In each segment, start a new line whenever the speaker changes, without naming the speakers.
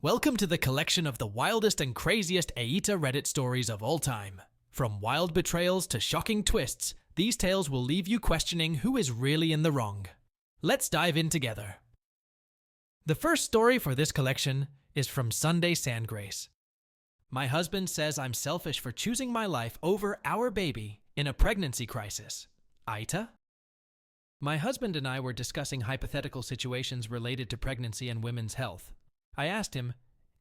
Welcome to the collection of the wildest and craziest AITA Reddit stories of all time. From wild betrayals to shocking twists, these tales will leave you questioning who is really in the wrong. Let's dive in together. The first story for this collection is from Sunday Sandgrace. My husband says I'm selfish for choosing my life over our baby in a pregnancy crisis. AITA? My husband and I were discussing hypothetical situations related to pregnancy and women's health. I asked him,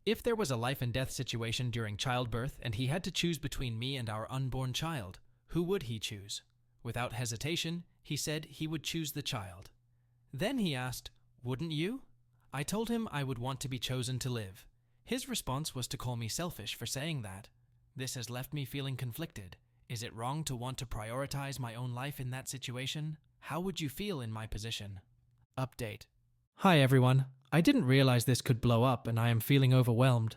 if there was a life and death situation during childbirth and he had to choose between me and our unborn child, who would he choose? Without hesitation, he said he would choose the child. Then he asked, wouldn't you? I told him I would want to be chosen to live. His response was to call me selfish for saying that. This has left me feeling conflicted. Is it wrong to want to prioritize my own life in that situation? How would you feel in my position? Update. Hi everyone. I didn't realize this could blow up and I am feeling overwhelmed,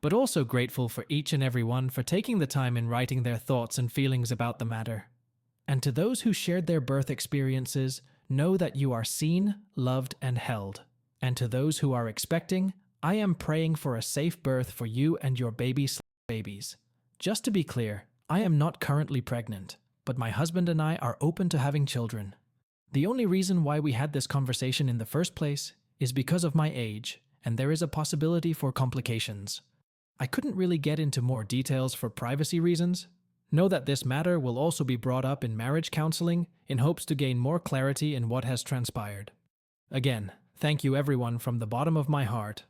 but also grateful for each and every one for taking the time in writing their thoughts and feelings about the matter. And to those who shared their birth experiences, know that you are seen, loved, and held. And to those who are expecting, I am praying for a safe birth for you and your babies. Just to be clear, I am not currently pregnant, but my husband and I are open to having children. The only reason why we had this conversation in the first place is because of my age, and there is a possibility for complications. I couldn't really get into more details for privacy reasons. Know that this matter will also be brought up in marriage counseling in hopes to gain more clarity in what has transpired. Again, thank you everyone from the bottom of my heart.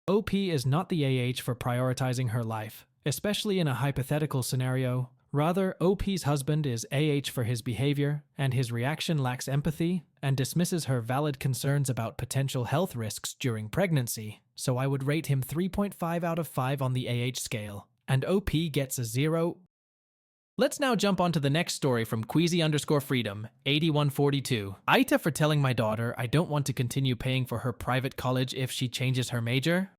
OP is not the AH for prioritizing her life, especially in a hypothetical scenario. Rather, OP's husband is AH for his behavior, and his reaction lacks empathy and dismisses her valid concerns about potential health risks during pregnancy, so I would rate him 3.5 out of 5 on the AH scale, and OP gets a 0. Let's now jump on to the next story from Queasy_Freedom, 8142. AITA for telling my daughter I don't want to continue paying for her private college if she changes her major.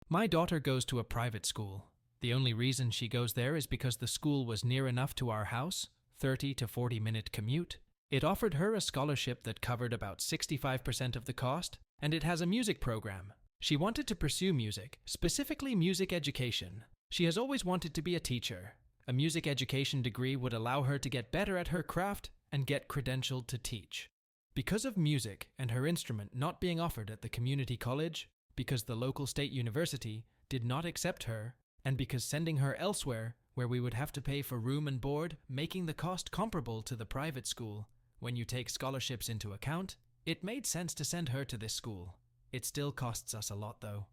My daughter goes to a private school. The only reason she goes there is because the school was near enough to our house, 30 to 40-minute commute. It offered her a scholarship that covered about 65% of the cost, and it has a music program. She wanted to pursue music, specifically music education. She has always wanted to be a teacher. A music education degree would allow her to get better at her craft and get credentialed to teach. Because of music and her instrument not being offered at the community college, because the local state university did not accept her, and because sending her elsewhere, where we would have to pay for room and board, making the cost comparable to the private school, when you take scholarships into account, it made sense to send her to this school. It still costs us a lot though.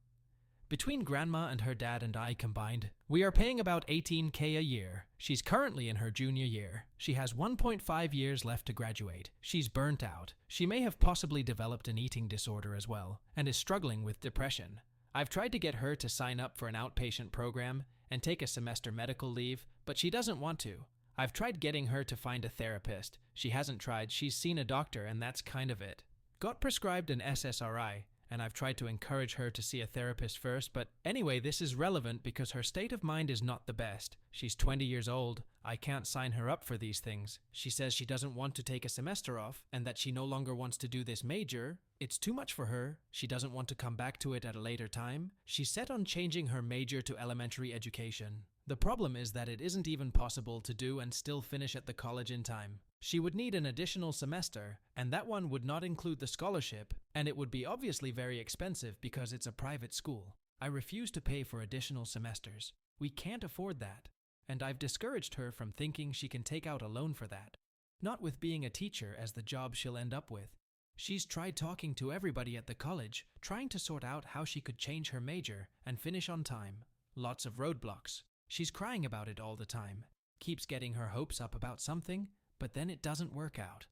Between grandma and her dad and I combined, we are paying about $18,000 a year. She's currently in her junior year. She has 1.5 years left to graduate. She's burnt out. She may have possibly developed an eating disorder as well, and is struggling with depression. I've tried to get her to sign up for an outpatient program and take a semester medical leave, but she doesn't want to. I've tried getting her to find a therapist. She hasn't tried. She's seen a doctor and that's kind of it. Got prescribed an SSRI, and I've tried to encourage her to see a therapist first, but anyway, this is relevant because her state of mind is not the best. She's 20 years old. I can't sign her up for these things. She says she doesn't want to take a semester off and that she no longer wants to do this major. It's too much for her. She doesn't want to come back to it at a later time. She's set on changing her major to elementary education. The problem is that it isn't even possible to do and still finish at the college in time. She would need an additional semester, and that one would not include the scholarship, and it would be obviously very expensive because it's a private school. I refuse to pay for additional semesters. We can't afford that, and I've discouraged her from thinking she can take out a loan for that. Not with being a teacher as the job she'll end up with. She's tried talking to everybody at the college, trying to sort out how she could change her major and finish on time. Lots of roadblocks. She's crying about it all the time. Keeps getting her hopes up about something, but then it doesn't work out.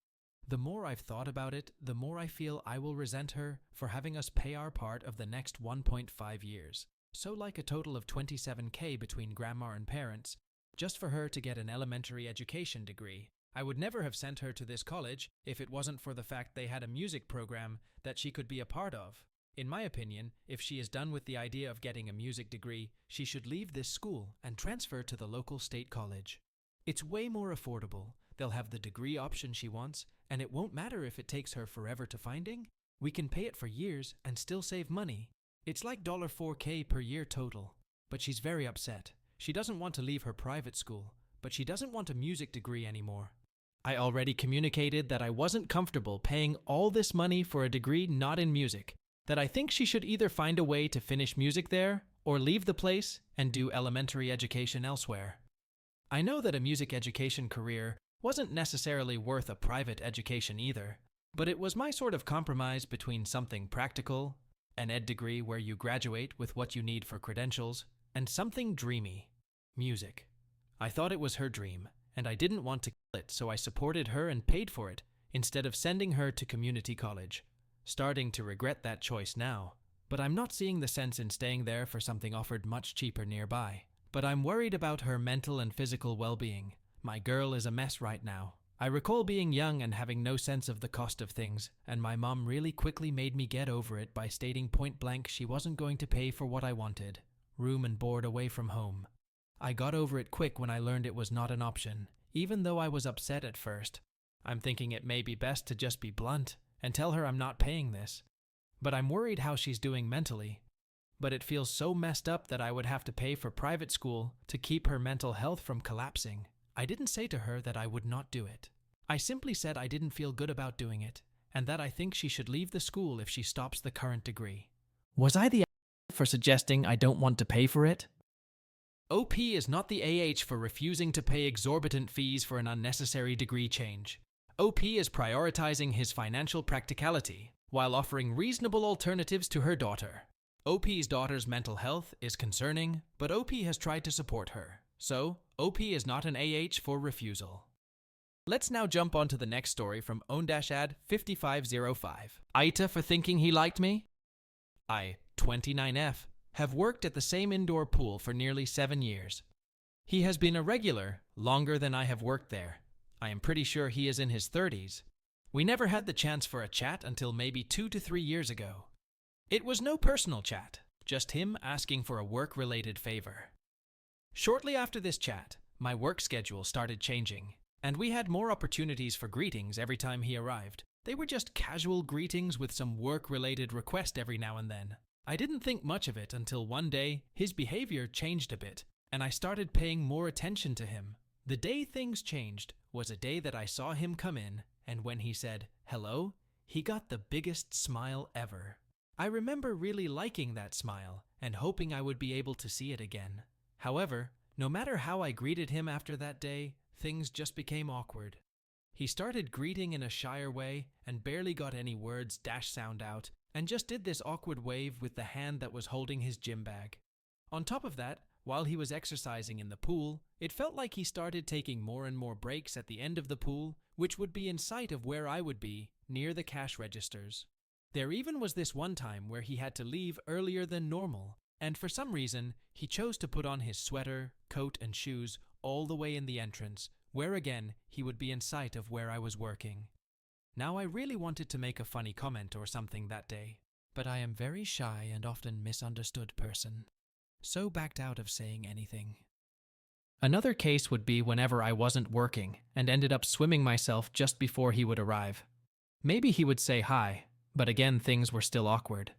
The more I've thought about it, the more I feel I will resent her for having us pay our part of the next 1.5 years. So like a total of $27,000 between grandma and parents, just for her to get an elementary education degree. I would never have sent her to this college if it wasn't for the fact they had a music program that she could be a part of. In my opinion, if she is done with the idea of getting a music degree, she should leave this school and transfer to the local state college. It's way more affordable. They'll have the degree option she wants, and it won't matter if it takes her forever to finding. We can pay it for years and still save money. It's like $4K per year total. But she's very upset. She doesn't want to leave her private school, but she doesn't want a music degree anymore. I already communicated that I wasn't comfortable paying all this money for a degree not in music, that I think she should either find a way to finish music there or leave the place and do elementary education elsewhere. I know that a music education career wasn't necessarily worth a private education either, but it was my sort of compromise between something practical, an ed degree where you graduate with what you need for credentials, and something dreamy, music. I thought it was her dream, and I didn't want to kill it, so I supported her and paid for it, instead of sending her to community college. Starting to regret that choice now, but I'm not seeing the sense in staying there for something offered much cheaper nearby. But I'm worried about her mental and physical well-being. My girl is a mess right now. I recall being young and having no sense of the cost of things, and my mom really quickly made me get over it by stating point blank she wasn't going to pay for what I wanted, room and board away from home. I got over it quick when I learned it was not an option, even though I was upset at first. I'm thinking it may be best to just be blunt and tell her I'm not paying this. But I'm worried how she's doing mentally. But it feels so messed up that I would have to pay for private school to keep her mental health from collapsing. I didn't say to her that I would not do it. I simply said I didn't feel good about doing it, and that I think she should leave the school if she stops the current degree. Was I the for suggesting I don't want to pay for it? OP is not the AH for refusing to pay exorbitant fees for an unnecessary degree change. OP is prioritizing his financial practicality while offering reasonable alternatives to her daughter. OP's daughter's mental health is concerning, but OP has tried to support her. So, OP is not an AH for refusal. Let's now jump on to the next story from own-ad 5505. AITA for thinking he liked me? I, 29F, have worked at the same indoor pool for nearly 7 years. He has been a regular longer than I have worked there. I am pretty sure he is in his 30s. We never had the chance for a chat until maybe 2 to 3 years ago. It was no personal chat, just him asking for a work-related favor. Shortly after this chat, my work schedule started changing, and we had more opportunities for greetings every time he arrived. They were just casual greetings with some work-related request every now and then. I didn't think much of it until one day his behavior changed a bit, and I started paying more attention to him. The day things changed was a day that I saw him come in, and when he said, "Hello," he got the biggest smile ever. I remember really liking that smile and hoping I would be able to see it again. However, no matter how I greeted him after that day, things just became awkward. He started greeting in a shyer way and barely got any words dash sound out, and just did this awkward wave with the hand that was holding his gym bag. On top of that, while he was exercising in the pool, it felt like he started taking more and more breaks at the end of the pool, which would be in sight of where I would be, near the cash registers. There even was this one time where he had to leave earlier than normal, and for some reason, he chose to put on his sweater, coat, and shoes all the way in the entrance, where again, he would be in sight of where I was working. Now I really wanted to make a funny comment or something that day, but I am very shy and often misunderstood person, so backed out of saying anything. Another case would be whenever I wasn't working and ended up swimming myself just before he would arrive. Maybe he would say hi, but again things were still awkward.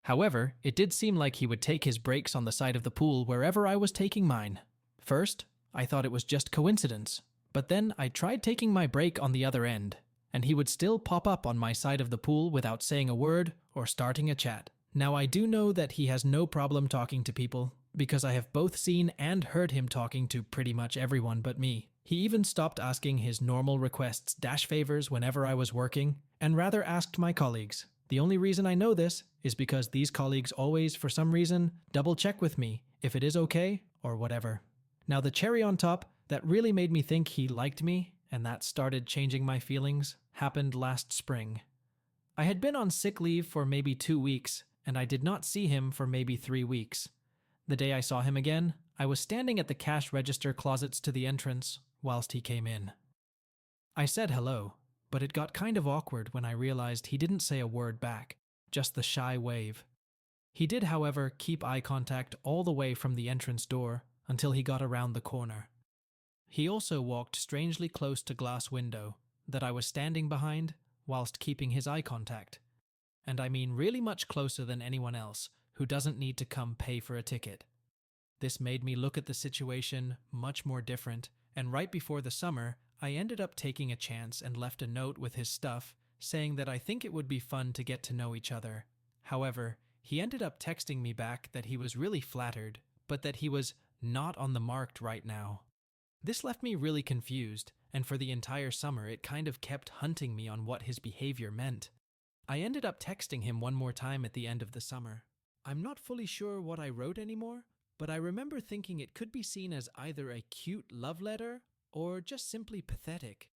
However, it did seem like he would take his breaks on the side of the pool wherever I was taking mine. First, I thought it was just coincidence, but then I tried taking my break on the other end, and he would still pop up on my side of the pool without saying a word or starting a chat. Now I do know that he has no problem talking to people, because I have both seen and heard him talking to pretty much everyone but me. He even stopped asking his normal requests dash favors whenever I was working, and rather asked my colleagues. The only reason I know this is because these colleagues always, for some reason, double check with me if it is okay or whatever. Now the cherry on top that really made me think he liked me, and that started changing my feelings, happened last spring. I had been on sick leave for maybe 2 weeks, and I did not see him for maybe 3 weeks. The day I saw him again, I was standing at the cash register closets to the entrance whilst he came in. I said hello, but it got kind of awkward when I realized he didn't say a word back, just the shy wave. He did, however, keep eye contact all the way from the entrance door until he got around the corner. He also walked strangely close to glass window that I was standing behind whilst keeping his eye contact. And I mean really much closer than anyone else, who doesn't need to come pay for a ticket. This made me look at the situation much more different, and right before the summer, I ended up taking a chance and left a note with his stuff saying that I think it would be fun to get to know each other. However, he ended up texting me back that he was really flattered, but that he was not on the market right now. This left me really confused, and for the entire summer it kind of kept hunting me on what his behavior meant. I ended up texting him one more time at the end of the summer. I'm not fully sure what I wrote anymore, but I remember thinking it could be seen as either a cute love letter or just simply pathetic.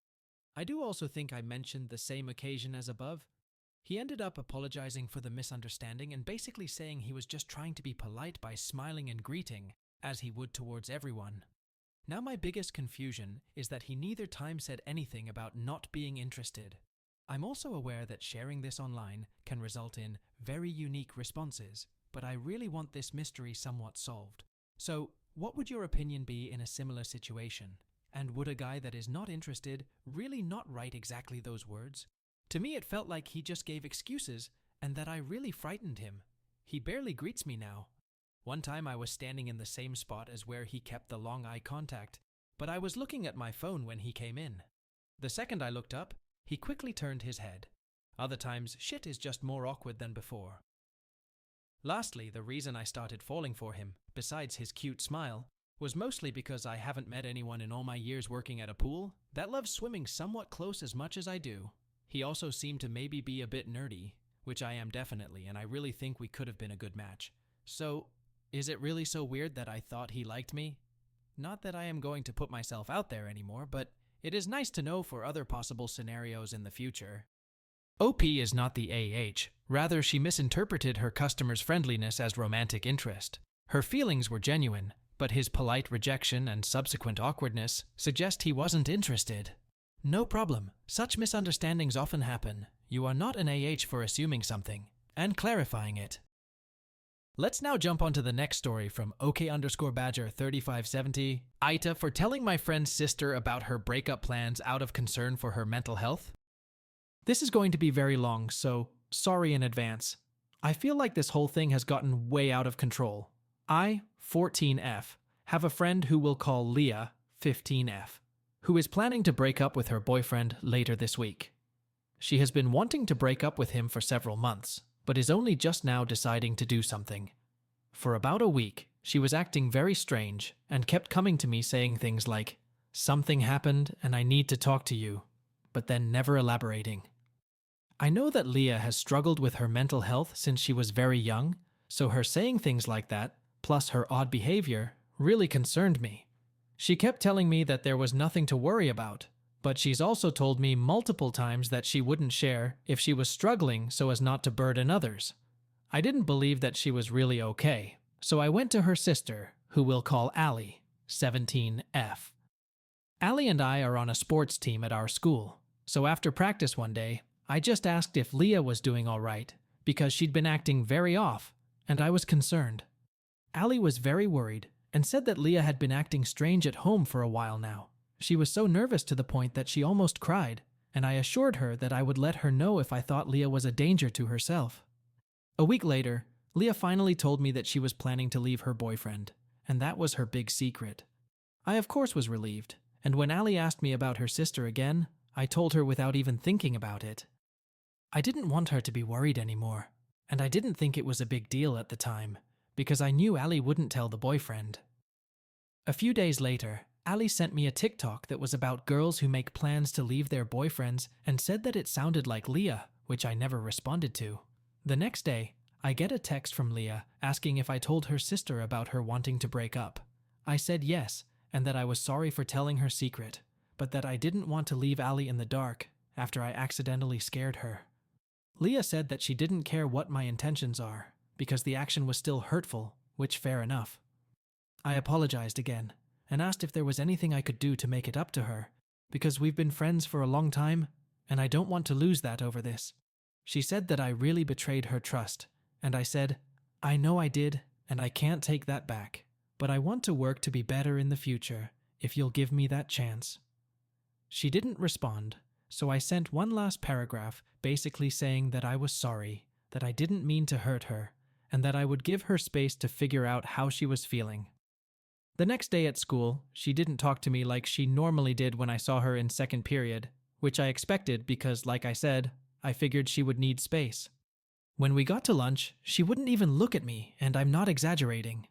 I do also think I mentioned the same occasion as above. He ended up apologizing for the misunderstanding and basically saying he was just trying to be polite by smiling and greeting, as he would towards everyone. Now my biggest confusion is that he neither time said anything about not being interested. I'm also aware that sharing this online can result in very unique responses, but I really want this mystery somewhat solved. So, what would your opinion be in a similar situation? And would a guy that is not interested really not write exactly those words? To me, it felt like he just gave excuses and that I really frightened him. He barely greets me now. One time I was standing in the same spot as where he kept the long eye contact, but I was looking at my phone when he came in. The second I looked up, he quickly turned his head. Other times, shit is just more awkward than before. Lastly, the reason I started falling for him, besides his cute smile, was mostly because I haven't met anyone in all my years working at a pool that loves swimming somewhat close as much as I do. He also seemed to maybe be a bit nerdy, which I am definitely, and I really think we could have been a good match. So, is it really so weird that I thought he liked me? Not that I am going to put myself out there anymore, but it is nice to know for other possible scenarios in the future. OP is not the AH, rather she misinterpreted her customer's friendliness as romantic interest. Her feelings were genuine, but his polite rejection and subsequent awkwardness suggest he wasn't interested. No problem, such misunderstandings often happen. You are not an AH for assuming something and clarifying it. Let's now jump onto the next story from OK_Badger3570. AITA for telling my friend's sister about her breakup plans out of concern for her mental health. This is going to be very long, so sorry in advance. I feel like this whole thing has gotten way out of control. I, 14F, have a friend who we'll call Leah, 15F, who is planning to break up with her boyfriend later this week. She has been wanting to break up with him for several months, but is only just now deciding to do something. For about a week, she was acting very strange and kept coming to me saying things like, "Something happened and I need to talk to you," but then never elaborating. I know that Leah has struggled with her mental health since she was very young, so her saying things like that, plus her odd behavior, really concerned me. She kept telling me that there was nothing to worry about, but she's also told me multiple times that she wouldn't share if she was struggling so as not to burden others. I didn't believe that she was really okay, so I went to her sister, who we'll call Allie, 17F. Allie and I are on a sports team at our school, so after practice one day, I just asked if Leah was doing all right, because she'd been acting very off, and I was concerned. Allie was very worried and said that Leah had been acting strange at home for a while now. She was so nervous to the point that she almost cried, and I assured her that I would let her know if I thought Leah was a danger to herself. A week later, Leah finally told me that she was planning to leave her boyfriend, and that was her big secret. I of course was relieved, and when Allie asked me about her sister again, I told her without even thinking about it. I didn't want her to be worried anymore, and I didn't think it was a big deal at the time, because I knew Allie wouldn't tell the boyfriend. A few days later, Allie sent me a TikTok that was about girls who make plans to leave their boyfriends and said that it sounded like Leah, which I never responded to. The next day, I get a text from Leah asking if I told her sister about her wanting to break up. I said yes, and that I was sorry for telling her secret, but that I didn't want to leave Allie in the dark after I accidentally scared her. Leah said that she didn't care what my intentions are, because the action was still hurtful, which fair enough. I apologized again, and asked if there was anything I could do to make it up to her, because we've been friends for a long time, and I don't want to lose that over this. She said that I really betrayed her trust, and I said, "I know I did, and I can't take that back, but I want to work to be better in the future, if you'll give me that chance." She didn't respond, so I sent one last paragraph basically saying that I was sorry, that I didn't mean to hurt her, and that I would give her space to figure out how she was feeling. The next day at school, she didn't talk to me like she normally did when I saw her in second period, which I expected because, like I said, I figured she would need space. When we got to lunch, she wouldn't even look at me, and I'm not exaggerating.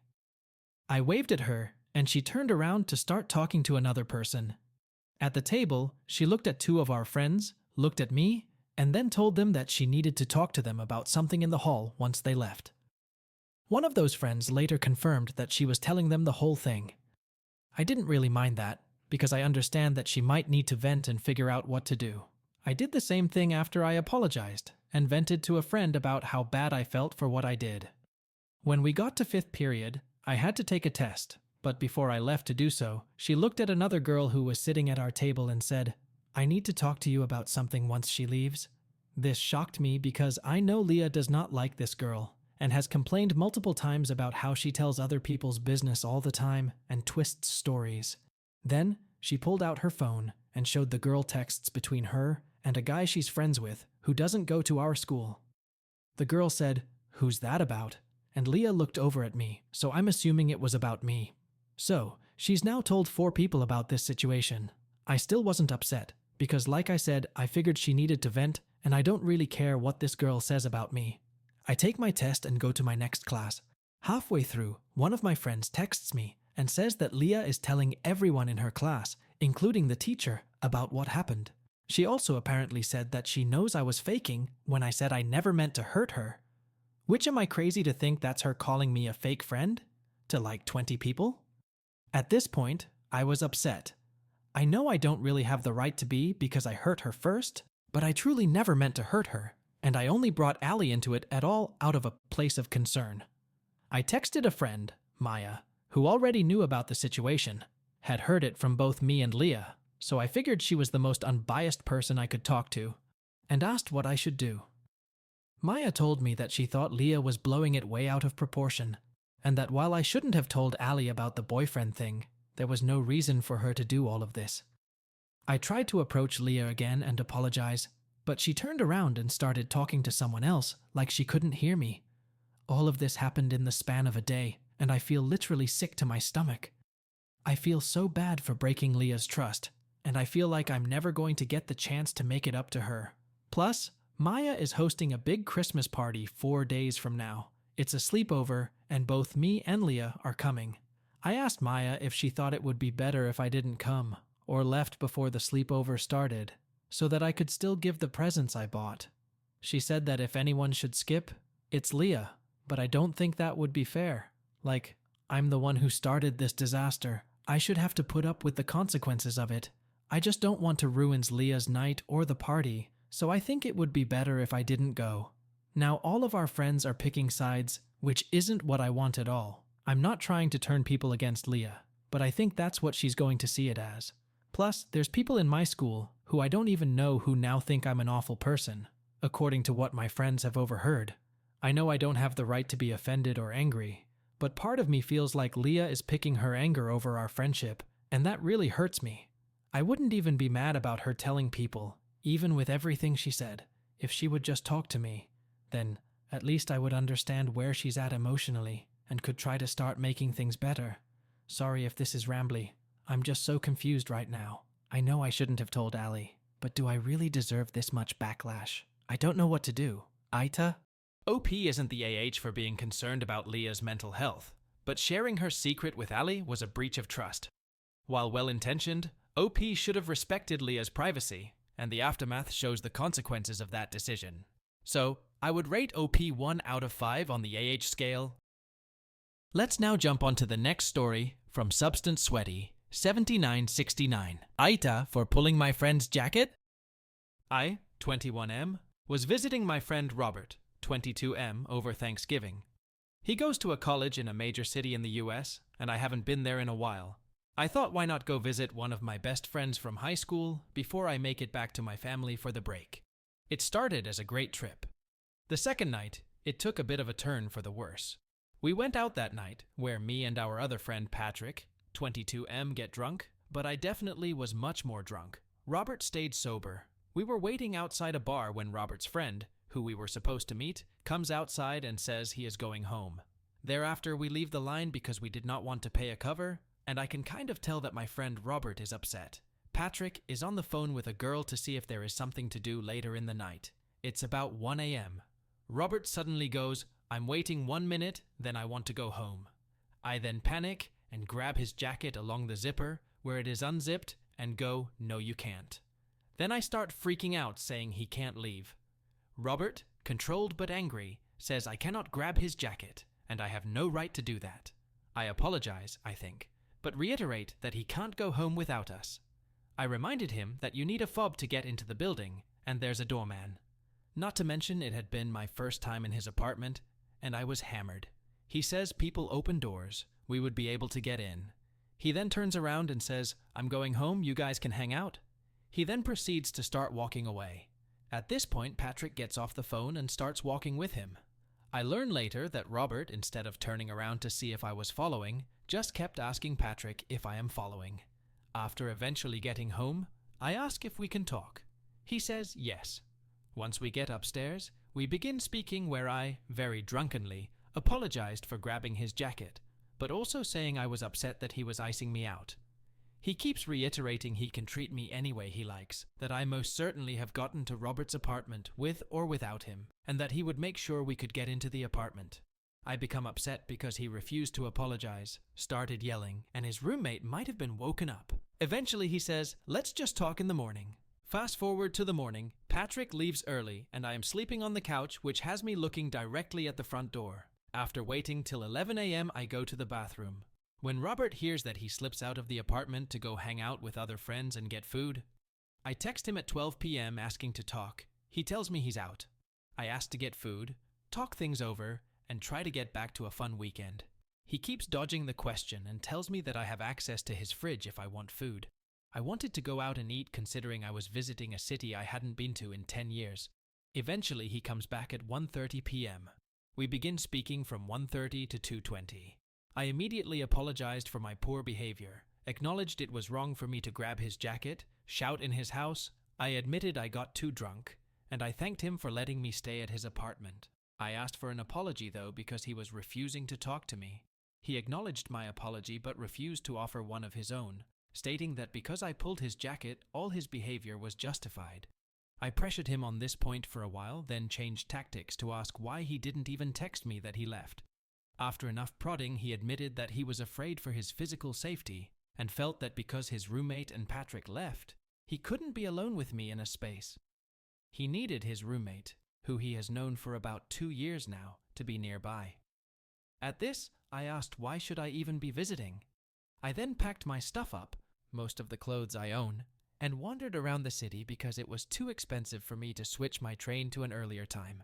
I waved at her, and she turned around to start talking to another person. At the table, she looked at two of our friends, looked at me, and then told them that she needed to talk to them about something in the hall once they left. One of those friends later confirmed that she was telling them the whole thing. I didn't really mind that, because I understand that she might need to vent and figure out what to do. I did the same thing after I apologized, and vented to a friend about how bad I felt for what I did. When we got to fifth period, I had to take a test, but before I left to do so, she looked at another girl who was sitting at our table and said, "I need to talk to you about something once she leaves." This shocked me because I know Leah does not like this girl, and has complained multiple times about how she tells other people's business all the time and twists stories. Then, she pulled out her phone and showed the girl texts between her and a guy she's friends with who doesn't go to our school. The girl said, "Who's that about?" And Leah looked over at me, so I'm assuming it was about me. So, she's now told 4 people about this situation. I still wasn't upset, because like I said, I figured she needed to vent, and I don't really care what this girl says about me. I take my test and go to my next class. Halfway through, one of my friends texts me and says that Leah is telling everyone in her class, including the teacher, about what happened. She also apparently said that she knows I was faking when I said I never meant to hurt her. Which am I crazy to think that's her calling me a fake friend? To like 20 people? At this point, I was upset. I know I don't really have the right to be because I hurt her first, but I truly never meant to hurt her, and I only brought Allie into it at all out of a place of concern. I texted a friend, Maya, who already knew about the situation, had heard it from both me and Leah, so I figured she was the most unbiased person I could talk to, and asked what I should do. Maya told me that she thought Leah was blowing it way out of proportion, and that while I shouldn't have told Allie about the boyfriend thing, there was no reason for her to do all of this. I tried to approach Leah again and apologize, but she turned around and started talking to someone else like she couldn't hear me. All of this happened in the span of a day, and I feel literally sick to my stomach. I feel so bad for breaking Leah's trust, and I feel like I'm never going to get the chance to make it up to her. Plus, Maya is hosting a big Christmas party 4 days from now. It's a sleepover, and both me and Leah are coming. I asked Maya if she thought it would be better if I didn't come, or left before the sleepover started, so that I could still give the presents I bought. She said that if anyone should skip, it's Leah, but I don't think that would be fair. Like, I'm the one who started this disaster. I should have to put up with the consequences of it. I just don't want to ruin Leah's night or the party, so I think it would be better if I didn't go. Now all of our friends are picking sides, which isn't what I want at all. I'm not trying to turn people against Leah, but I think that's what she's going to see it as. Plus, there's people in my school who I don't even know who now think I'm an awful person, according to what my friends have overheard. I know I don't have the right to be offended or angry, but part of me feels like Leah is picking her anger over our friendship, and that really hurts me. I wouldn't even be mad about her telling people, even with everything she said. If she would just talk to me, then at least I would understand where she's at emotionally and could try to start making things better. Sorry if this is rambly. I'm just so confused right now. I know I shouldn't have told Allie, but do I really deserve this much backlash? I don't know what to do. AITA? OP isn't the AH for being concerned about Leah's mental health, but sharing her secret with Allie was a breach of trust. While well-intentioned, OP should have respected Leah's privacy, and the aftermath shows the consequences of that decision. So, I would rate OP 1 out of 5 on the AH scale. Let's now jump onto the next story from Substance Sweaty, 7969. AITA for pulling my friend's jacket? I, 21M, was visiting my friend Robert, 22M, over Thanksgiving. He goes to a college in a major city in the US, and I haven't been there in a while. I thought why not go visit one of my best friends from high school before I make it back to my family for the break. It started as a great trip. The second night, it took a bit of a turn for the worse. We went out that night, where me and our other friend Patrick, 22M, get drunk, but I definitely was much more drunk. Robert stayed sober. We were waiting outside a bar when Robert's friend, who we were supposed to meet, comes outside and says he is going home. Thereafter, we leave the line because we did not want to pay a cover, and I can kind of tell that my friend Robert is upset. Patrick is on the phone with a girl to see if there is something to do later in the night. It's about 1 a.m. Robert suddenly goes, "I'm waiting 1 minute, then I want to go home." I then panic and grab his jacket along the zipper where it is unzipped and go, "No, you can't." Then I start freaking out, saying he can't leave. Robert, controlled but angry, says I cannot grab his jacket and I have no right to do that. I apologize, I think, but reiterate that he can't go home without us. I reminded him that you need a fob to get into the building and there's a doorman. Not to mention it had been my first time in his apartment and I was hammered. He says people open doors, we would be able to get in. He then turns around and says, "I'm going home, you guys can hang out." He then proceeds to start walking away. At this point, Patrick gets off the phone and starts walking with him. I learn later that Robert, instead of turning around to see if I was following, just kept asking Patrick if I am following. After eventually getting home, I ask if we can talk. He says yes. Once we get upstairs, we begin speaking where I, very drunkenly, apologized for grabbing his jacket, but also saying I was upset that he was icing me out. He keeps reiterating he can treat me any way he likes, that I most certainly have gotten to Robert's apartment with or without him, and that he would make sure we could get into the apartment. I become upset because he refused to apologize, started yelling, and his roommate might have been woken up. Eventually he says, "Let's just talk in the morning." Fast forward to the morning, Patrick leaves early and I am sleeping on the couch, which has me looking directly at the front door. After waiting till 11 a.m. I go to the bathroom. When Robert hears that he slips out of the apartment to go hang out with other friends and get food, I text him at 12 p.m. asking to talk. He tells me he's out. I ask to get food, talk things over, and try to get back to a fun weekend. He keeps dodging the question and tells me that I have access to his fridge if I want food. I wanted to go out and eat considering I was visiting a city I hadn't been to in 10 years. Eventually he comes back at 1:30 p.m. We begin speaking from 1:30 to 2:20. I immediately apologized for my poor behavior, acknowledged it was wrong for me to grab his jacket, shout in his house. I admitted I got too drunk, and I thanked him for letting me stay at his apartment. I asked for an apology though because he was refusing to talk to me. He acknowledged my apology but refused to offer one of his own, stating that because I pulled his jacket, all his behavior was justified. I pressured him on this point for a while, then changed tactics to ask why he didn't even text me that he left. After enough prodding, he admitted that he was afraid for his physical safety and felt that because his roommate and Patrick left, he couldn't be alone with me in a space. He needed his roommate, who he has known for about 2 years now, to be nearby. At this, I asked why should I even be visiting. I then packed my stuff up, most of the clothes I own, and wandered around the city because it was too expensive for me to switch my train to an earlier time.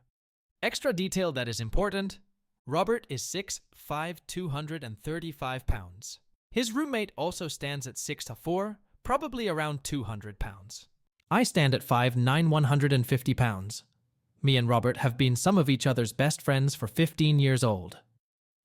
Extra detail that is important: Robert is 6'5", 235 pounds. His roommate also stands at 6'4", probably around 200 pounds. I stand at 5'9", 150 pounds. Me and Robert have been some of each other's best friends for 15 years old.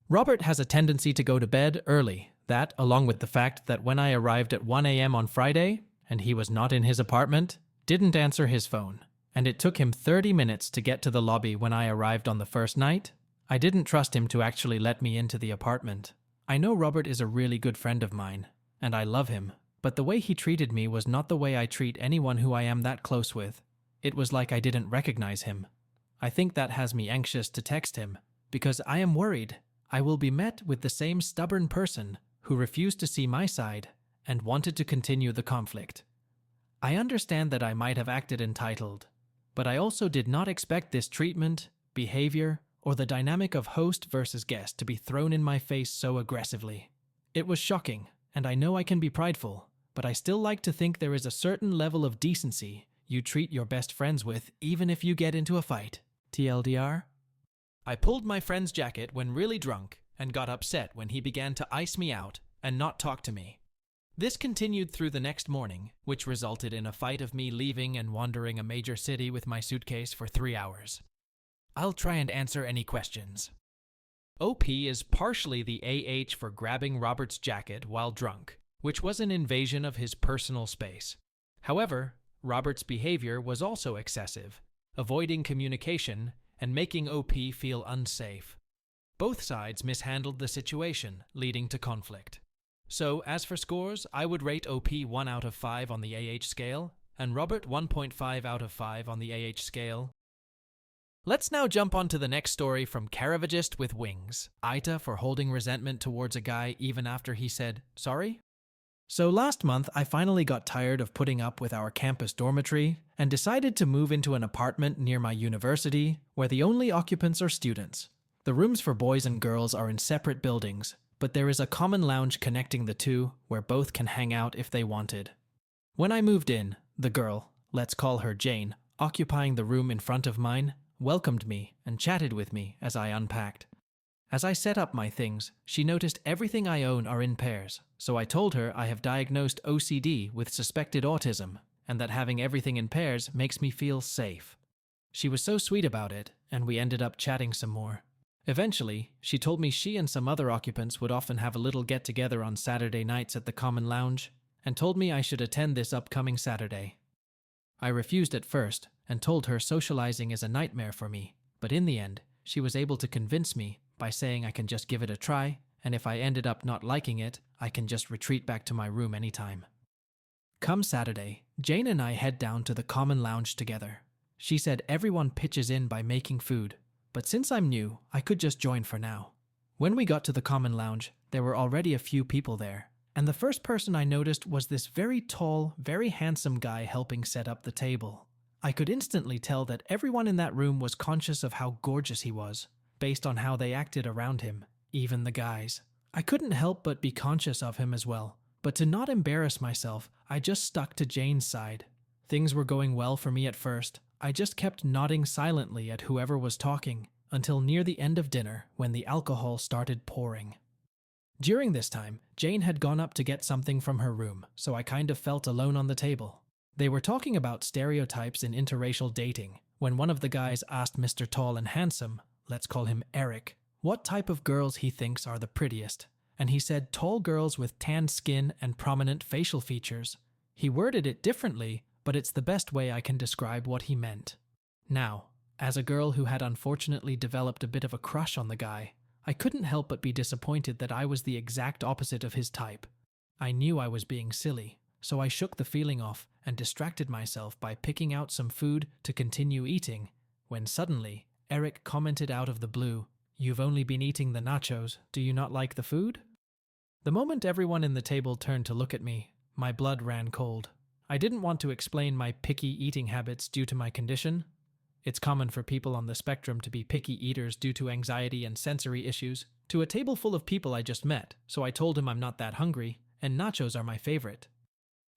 Robert has a tendency to go to bed early. That, along with the fact that when I arrived at 1 a.m. on Friday, and he was not in his apartment, didn't answer his phone, and it took him 30 minutes to get to the lobby when I arrived on the first night, I didn't trust him to actually let me into the apartment. I know Robert is a really good friend of mine, and I love him, but the way he treated me was not the way I treat anyone who I am that close with. It was like I didn't recognize him. I think that has me anxious to text him, because I am worried I will be met with the same stubborn person who refused to see my side and wanted to continue the conflict. I understand that I might have acted entitled, but I also did not expect this treatment, behavior, or the dynamic of host versus guest to be thrown in my face so aggressively. It was shocking, and I know I can be prideful, but I still like to think there is a certain level of decency you treat your best friends with even if you get into a fight. TLDR? I pulled my friend's jacket when really drunk and got upset when he began to ice me out and not talk to me. This continued through the next morning, which resulted in a fight of me leaving and wandering a major city with my suitcase for 3 hours. I'll try and answer any questions. OP is partially the AH for grabbing Robert's jacket while drunk, which was an invasion of his personal space. However, Robert's behavior was also excessive, avoiding communication, and making OP feel unsafe. Both sides mishandled the situation, leading to conflict. So, as for scores, I would rate OP 1 out of 5 on the AH scale, and Robert 1.5 out of 5 on the AH scale. Let's now jump on to the next story from Caravagist with Wings. AITA for holding resentment towards a guy even after he said, sorry? So last month, I finally got tired of putting up with our campus dormitory and decided to move into an apartment near my university where the only occupants are students. The rooms for boys and girls are in separate buildings, but there is a common lounge connecting the two where both can hang out if they wanted. When I moved in, the girl, let's call her Jane, occupying the room in front of mine, welcomed me and chatted with me as I unpacked. As I set up my things, she noticed everything I own are in pairs, so I told her I have diagnosed OCD with suspected autism and that having everything in pairs makes me feel safe. She was so sweet about it, and we ended up chatting some more. Eventually, she told me she and some other occupants would often have a little get-together on Saturday nights at the common lounge, and told me I should attend this upcoming Saturday. I refused at first and told her socializing is a nightmare for me, but in the end, she was able to convince me by saying I can just give it a try, and if I ended up not liking it, I can just retreat back to my room anytime. Come Saturday, Jane and I head down to the common lounge together. She said everyone pitches in by making food, but since I'm new, I could just join for now. When we got to the common lounge, there were already a few people there, and the first person I noticed was this very tall, very handsome guy helping set up the table. I could instantly tell that everyone in that room was conscious of how gorgeous he was, based on how they acted around him, even the guys. I couldn't help but be conscious of him as well, but to not embarrass myself, I just stuck to Jane's side. Things were going well for me at first. I just kept nodding silently at whoever was talking, until near the end of dinner when the alcohol started pouring. During this time, Jane had gone up to get something from her room, so I kind of felt alone on the table. They were talking about stereotypes in interracial dating, when one of the guys asked Mr. Tall and Handsome, let's call him Eric, what type of girls he thinks are the prettiest, and he said tall girls with tan skin and prominent facial features. He worded it differently, but it's the best way I can describe what he meant. Now, as a girl who had unfortunately developed a bit of a crush on the guy, I couldn't help but be disappointed that I was the exact opposite of his type. I knew I was being silly, so I shook the feeling off and distracted myself by picking out some food to continue eating, when suddenly, Eric commented out of the blue, "You've only been eating the nachos, do you not like the food?" The moment everyone in the table turned to look at me, my blood ran cold. I didn't want to explain my picky eating habits due to my condition. It's common for people on the spectrum to be picky eaters due to anxiety and sensory issues, to a table full of people I just met, so I told him I'm not that hungry, and nachos are my favorite.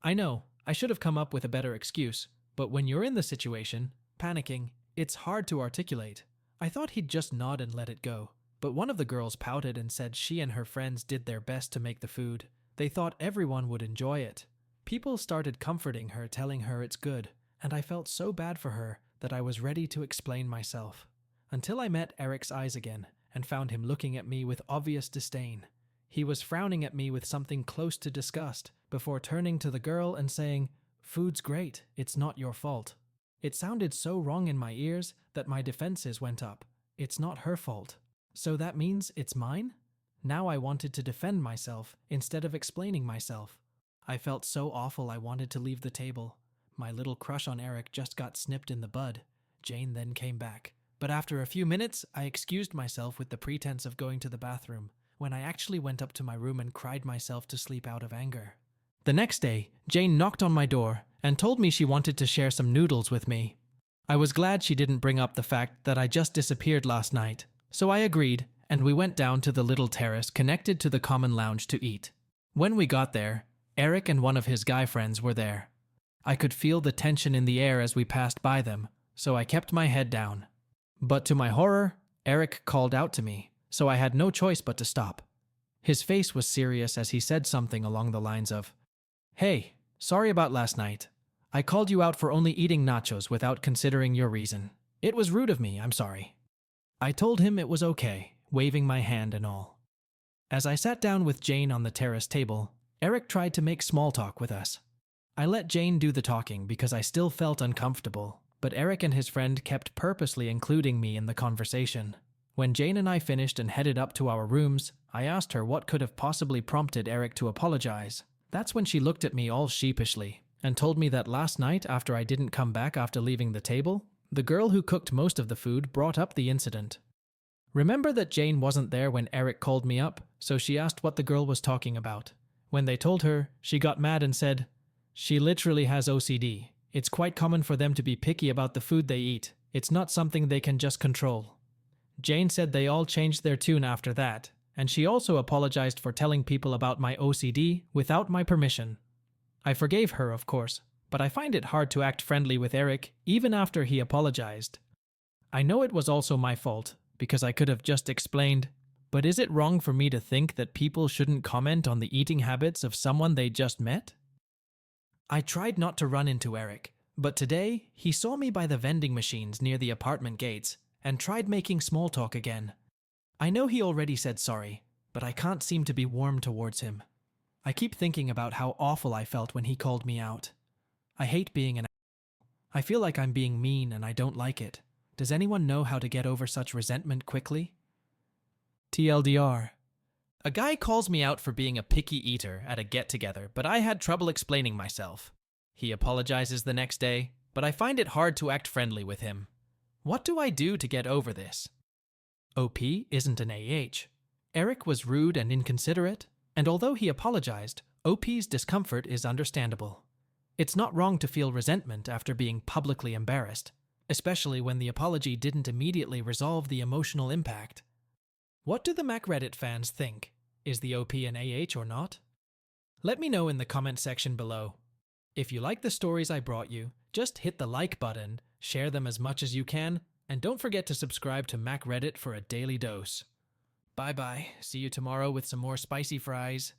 I know, I should have come up with a better excuse, but when you're in the situation, panicking, it's hard to articulate. I thought he'd just nod and let it go, but one of the girls pouted and said she and her friends did their best to make the food. They thought everyone would enjoy it. People started comforting her, telling her it's good, and I felt so bad for her that I was ready to explain myself. Until I met Eric's eyes again and found him looking at me with obvious disdain. He was frowning at me with something close to disgust before turning to the girl and saying, "Food's great, it's not your fault." It sounded so wrong in my ears that my defenses went up. It's not her fault. So that means it's mine? Now I wanted to defend myself instead of explaining myself. I felt so awful I wanted to leave the table. My little crush on Eric just got snipped in the bud. Jane then came back. But after a few minutes, I excused myself with the pretense of going to the bathroom, when I actually went up to my room and cried myself to sleep out of anger. The next day, Jane knocked on my door and told me she wanted to share some noodles with me. I was glad she didn't bring up the fact that I just disappeared last night, so I agreed, and we went down to the little terrace connected to the common lounge to eat. When we got there, Eric and one of his guy friends were there. I could feel the tension in the air as we passed by them, so I kept my head down. But to my horror, Eric called out to me, so I had no choice but to stop. His face was serious as he said something along the lines of, "Hey, sorry about last night. I called you out for only eating nachos without considering your reason. It was rude of me, I'm sorry." I told him it was okay, waving my hand and all. As I sat down with Jane on the terrace table, Eric tried to make small talk with us. I let Jane do the talking because I still felt uncomfortable, but Eric and his friend kept purposely including me in the conversation. When Jane and I finished and headed up to our rooms, I asked her what could have possibly prompted Eric to apologize. That's when she looked at me all sheepishly and told me that last night, after I didn't come back after leaving the table, the girl who cooked most of the food brought up the incident. Remember that Jane wasn't there when Eric called me up, so she asked what the girl was talking about. When they told her, she got mad and said, "She literally has OCD. It's quite common for them to be picky about the food they eat. It's not something they can just control." Jane said they all changed their tune after that, and she also apologized for telling people about my OCD without my permission. I forgave her, of course, but I find it hard to act friendly with Eric even after he apologized. I know it was also my fault, because I could have just explained, but is it wrong for me to think that people shouldn't comment on the eating habits of someone they just met? I tried not to run into Eric, but today he saw me by the vending machines near the apartment gates and tried making small talk again. I know he already said sorry, but I can't seem to be warm towards him. I keep thinking about how awful I felt when he called me out. I hate being an asshole. I feel like I'm being mean and I don't like it. Does anyone know how to get over such resentment quickly? TLDR. A guy calls me out for being a picky eater at a get-together, but I had trouble explaining myself. He apologizes the next day, but I find it hard to act friendly with him. What do I do to get over this? OP isn't an AH. Eric was rude and inconsiderate, and although he apologized, OP's discomfort is understandable. It's not wrong to feel resentment after being publicly embarrassed, especially when the apology didn't immediately resolve the emotional impact. What do the MacReddit fans think? Is the OP an AH or not? Let me know in the comment section below. If you like the stories I brought you, just hit the like button, share them as much as you can, and don't forget to subscribe to MacReddit for a daily dose. Bye bye, see you tomorrow with some more spicy fries.